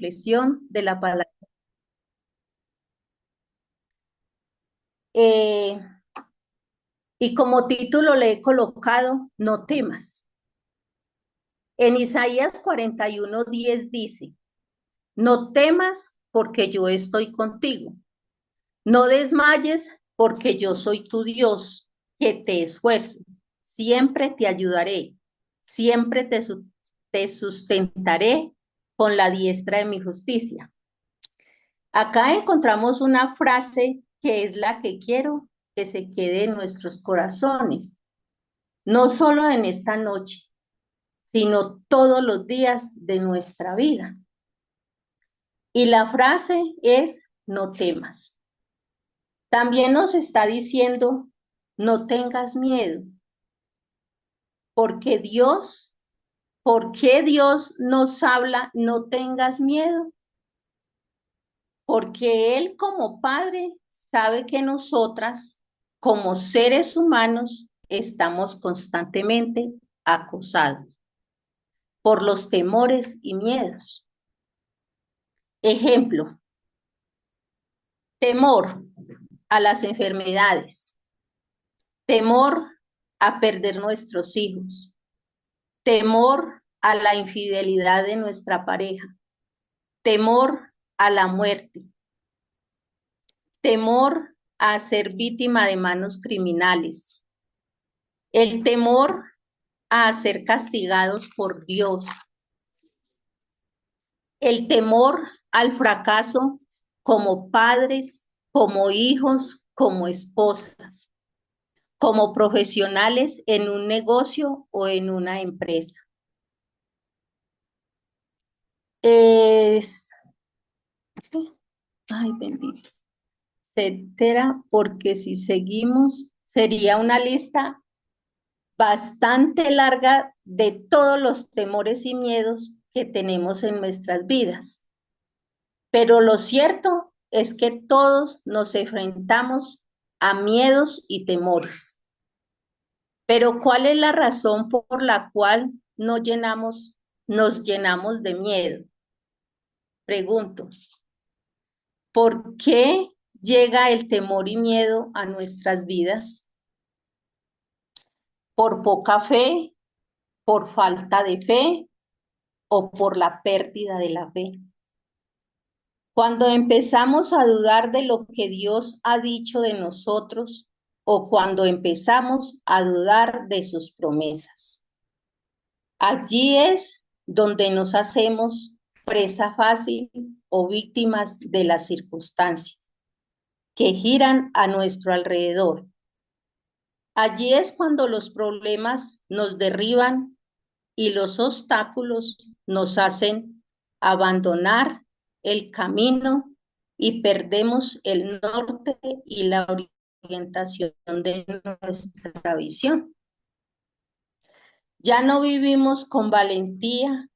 reflexión de la palabra. Eh, y como título le he colocado, no temas. En Isaías 41:10 dice, no temas porque yo estoy contigo. No desmayes porque yo soy tu Dios, que te esfuerzo. Siempre te ayudaré. Siempre te sustentaré con la diestra de mi justicia. Acá encontramos una frase que es la que quiero que se quede en nuestros corazones, no solo en esta noche, sino todos los días de nuestra vida. Y la frase es, no temas. También nos está diciendo, no tengas miedo, porque ¿por qué Dios nos habla, no tengas miedo? Porque Él como Padre sabe que nosotras, como seres humanos, estamos constantemente acosados por los temores y miedos. Ejemplo, temor a las enfermedades, temor a perder nuestros hijos, temor a la infidelidad de nuestra pareja, temor a la muerte, temor a ser víctima de manos criminales, el temor a ser castigados por Dios, el temor al fracaso como padres, como hijos, como esposas, como profesionales en un negocio o en una empresa. Es, ay bendito, etcétera, porque si seguimos, sería una lista bastante larga de todos los temores y miedos que tenemos en nuestras vidas. Pero lo cierto es que todos nos enfrentamos a miedos y temores. Pero ¿cuál es la razón por la cual nos llenamos de miedo? Pregunto, ¿por qué llega el temor y miedo a nuestras vidas? ¿Por poca fe, por falta de fe o por la pérdida de la fe? Cuando empezamos a dudar de lo que Dios ha dicho de nosotros o cuando empezamos a dudar de sus promesas. Allí es donde nos hacemos presa fácil o víctimas de las circunstancias que giran a nuestro alrededor. Allí es cuando los problemas nos derriban y los obstáculos nos hacen abandonar el camino y perdemos el norte y la orientación de nuestra visión. Ya no vivimos con valentía,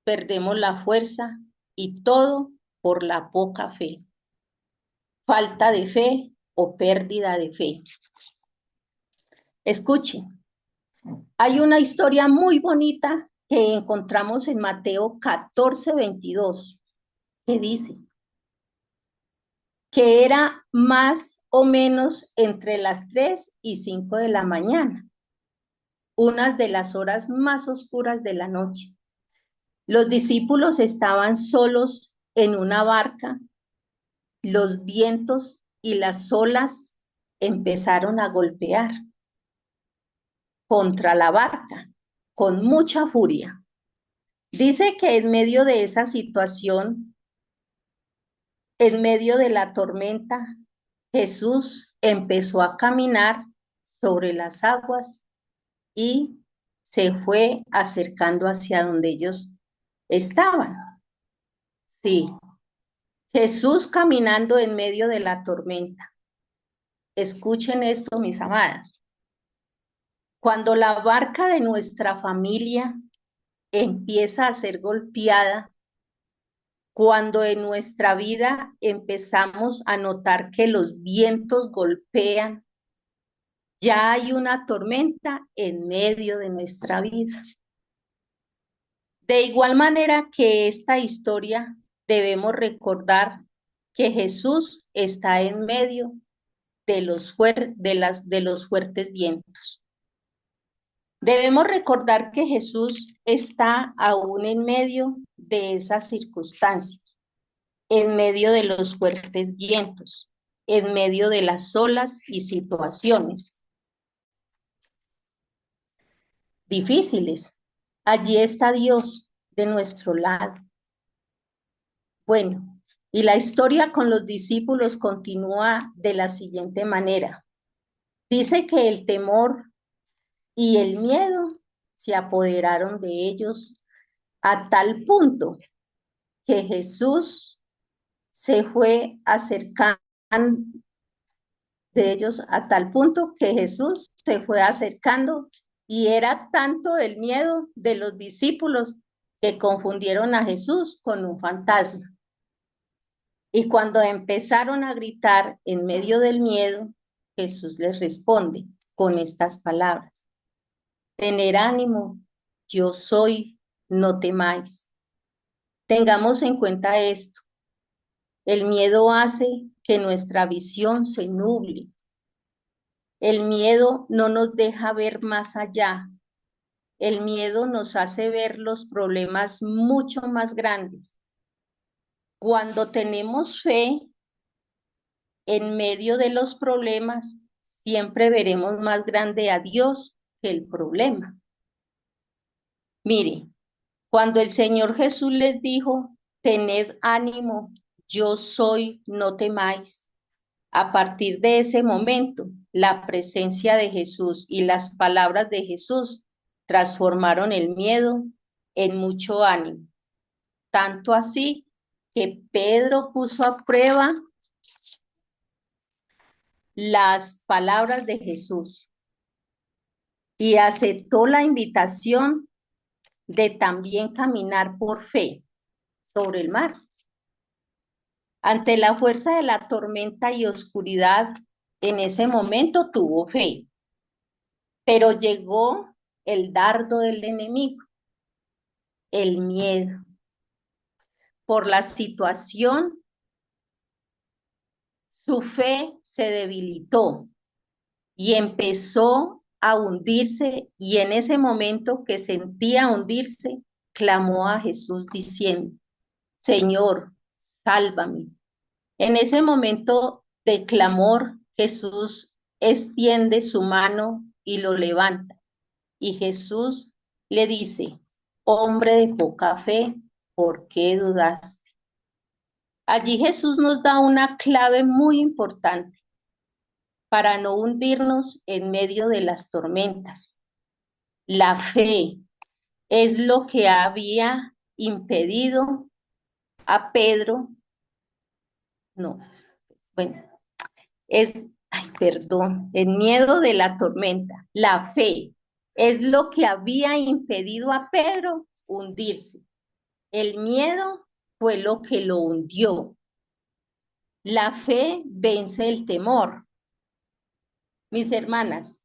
perdemos la fuerza y todo por la poca fe, falta de fe o pérdida de fe. Escuchen, hay una historia muy bonita que encontramos en Mateo 14:22, que dice que era más o menos entre las 3 y 5 de la mañana, una de las horas más oscuras de la noche. Los discípulos estaban solos en una barca, los vientos y las olas empezaron a golpear contra la barca con mucha furia. Dice que en medio de esa situación, en medio de la tormenta, Jesús empezó a caminar sobre las aguas y se fue acercando hacia donde ellos estaban. Sí, Jesús caminando en medio de la tormenta. Escuchen esto, mis amadas. Cuando la barca de nuestra familia empieza a ser golpeada, cuando en nuestra vida empezamos a notar que los vientos golpean, ya hay una tormenta en medio de nuestra vida. De igual manera que esta historia debemos recordar que Jesús está en medio de los fuertes vientos. Debemos recordar que Jesús está aún en medio de esas circunstancias, en medio de los fuertes vientos, en medio de las olas y situaciones difíciles. Allí está Dios de nuestro lado. Bueno, y la historia con los discípulos continúa de la siguiente manera. Dice que el temor y el miedo se apoderaron de ellos a tal punto que Jesús se fue acercando de ellos a tal punto que Jesús se fue acercando y era tanto el miedo de los discípulos que confundieron a Jesús con un fantasma. Y cuando empezaron a gritar en medio del miedo, Jesús les responde con estas palabras: tener ánimo, yo soy, no temáis. Tengamos en cuenta esto. El miedo hace que nuestra visión se nuble. El miedo no nos deja ver más allá. El miedo nos hace ver los problemas mucho más grandes. Cuando tenemos fe, en medio de los problemas, siempre veremos más grande a Dios que el problema. Mire, cuando el Señor Jesús les dijo, tened ánimo, yo soy, no temáis. A partir de ese momento, la presencia de Jesús y las palabras de Jesús transformaron el miedo en mucho ánimo. Tanto así que Pedro puso a prueba las palabras de Jesús y aceptó la invitación de también caminar por fe sobre el mar. Ante la fuerza de la tormenta y oscuridad, en ese momento tuvo fe, pero llegó el dardo del enemigo, el miedo. Por la situación, su fe se debilitó y empezó a hundirse, y en ese momento que sentía hundirse, clamó a Jesús diciendo: Señor, sálvame. En ese momento de clamor, Jesús extiende su mano y lo levanta. Y Jesús le dice: hombre de poca fe, ¿por qué dudaste? Allí Jesús nos da una clave muy importante para no hundirnos en medio de las tormentas. La fe es lo que había impedido a Pedro, no, bueno, perdón, el miedo de la tormenta. La fe es lo que había impedido a Pedro hundirse. El miedo fue lo que lo hundió. La fe vence el temor. Mis hermanas,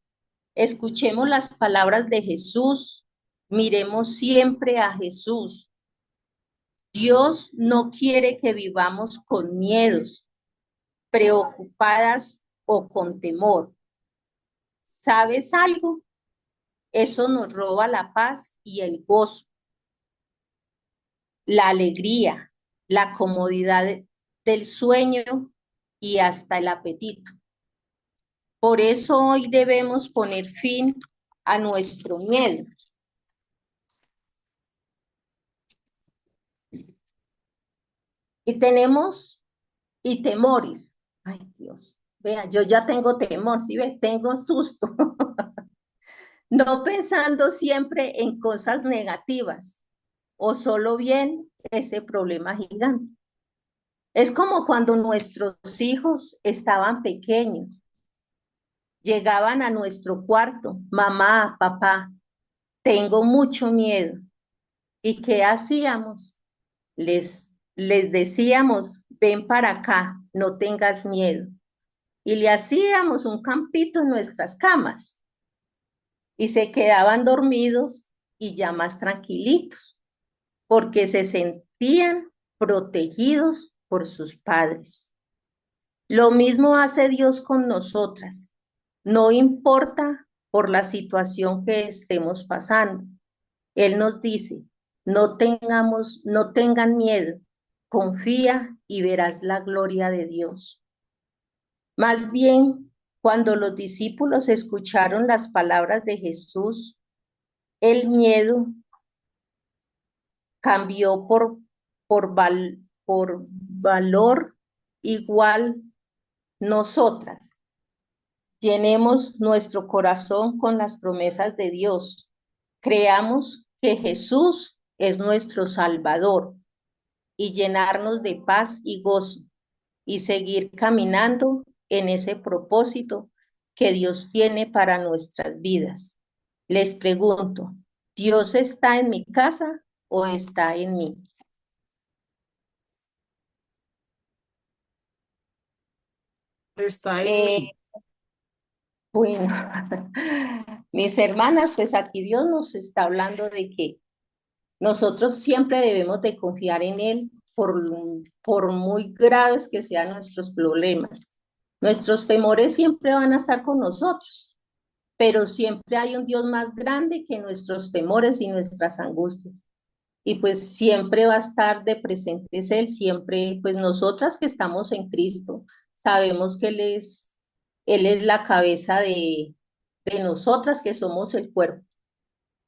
escuchemos las palabras de Jesús, miremos siempre a Jesús. Dios no quiere que vivamos con miedos, preocupadas o con temor. ¿Sabes algo? Eso nos roba la paz y el gozo, la alegría, la comodidad del sueño y hasta el apetito. Por eso hoy debemos poner fin a nuestro miedo. Y temores. Ay, Dios, vea, yo ya tengo temor, ¿sí ve? Tengo susto. No pensando siempre en cosas negativas o solo bien ese problema gigante. Es como cuando nuestros hijos estaban pequeños, llegaban a nuestro cuarto: mamá, papá, tengo mucho miedo. ¿Y qué hacíamos? Les decíamos: ven para acá, no tengas miedo. Y le hacíamos un campito en nuestras camas y se quedaban dormidos y ya más tranquilitos, porque se sentían protegidos por sus padres. Lo mismo hace Dios con nosotras. No importa por la situación que estemos pasando. Él nos dice, no tengan miedo, confía y verás la gloria de Dios. Más bien, cuando los discípulos escucharon las palabras de Jesús, el miedo cambió por valor igual. Nosotras llenemos nuestro corazón con las promesas de Dios. Creamos que Jesús es nuestro Salvador y llenarnos de paz y gozo y seguir caminando en ese propósito que Dios tiene para nuestras vidas. Les pregunto, ¿Dios está en mi casa o está en mí? Está en Eh, mí. bueno, mis hermanas, pues aquí Dios nos está hablando de que nosotros siempre debemos de confiar en Él por muy graves que sean nuestros problemas. Nuestros temores siempre van a estar con nosotros, pero siempre hay un Dios más grande que nuestros temores y nuestras angustias. Y pues siempre va a estar de presentes Él, siempre, pues nosotras que estamos en Cristo, sabemos que Él es la cabeza de nosotras que somos el cuerpo.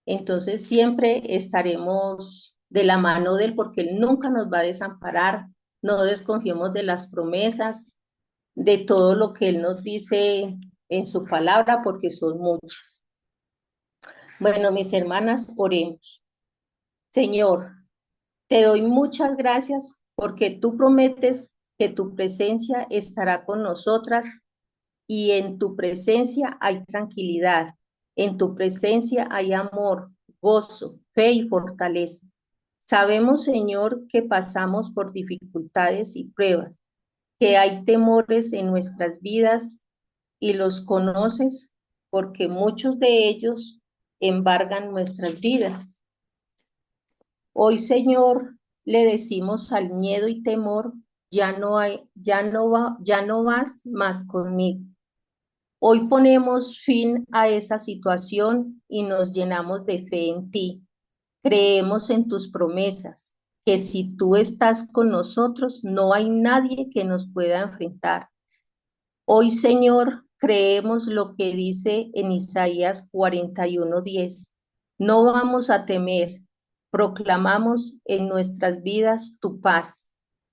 Entonces siempre estaremos de la mano de Él porque Él nunca nos va a desamparar. No desconfiemos de las promesas, de todo lo que Él nos dice en su palabra, porque son muchas. Bueno, mis hermanas, oremos. Señor, te doy muchas gracias porque tú prometes que tu presencia estará con nosotras y en tu presencia hay tranquilidad, en tu presencia hay amor, gozo, fe y fortaleza. Sabemos, Señor, que pasamos por dificultades y pruebas, que hay temores en nuestras vidas y los conoces porque muchos de ellos embargan nuestras vidas. Hoy, Señor, le decimos al miedo y temor, ya no vas más conmigo. Hoy ponemos fin a esa situación y nos llenamos de fe en ti. Creemos en tus promesas, que si tú estás con nosotros, no hay nadie que nos pueda enfrentar. Hoy, Señor, creemos lo que dice en Isaías 41:10. No vamos a temer, proclamamos en nuestras vidas tu paz,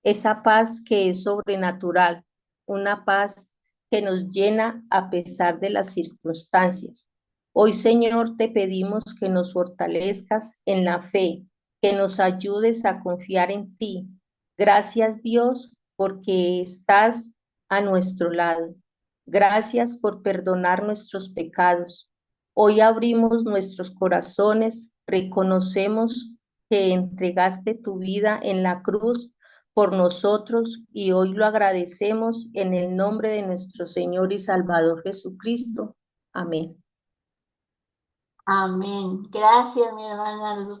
esa paz que es sobrenatural, una paz que nos llena a pesar de las circunstancias. Hoy, Señor, te pedimos que nos fortalezcas en la fe, que nos ayudes a confiar en ti. Gracias, Dios, porque estás a nuestro lado. Gracias por perdonar nuestros pecados. Hoy abrimos nuestros corazones, reconocemos que entregaste tu vida en la cruz por nosotros y hoy lo agradecemos en el nombre de nuestro Señor y Salvador Jesucristo. Amén. Amén. Gracias, mi hermana Luz.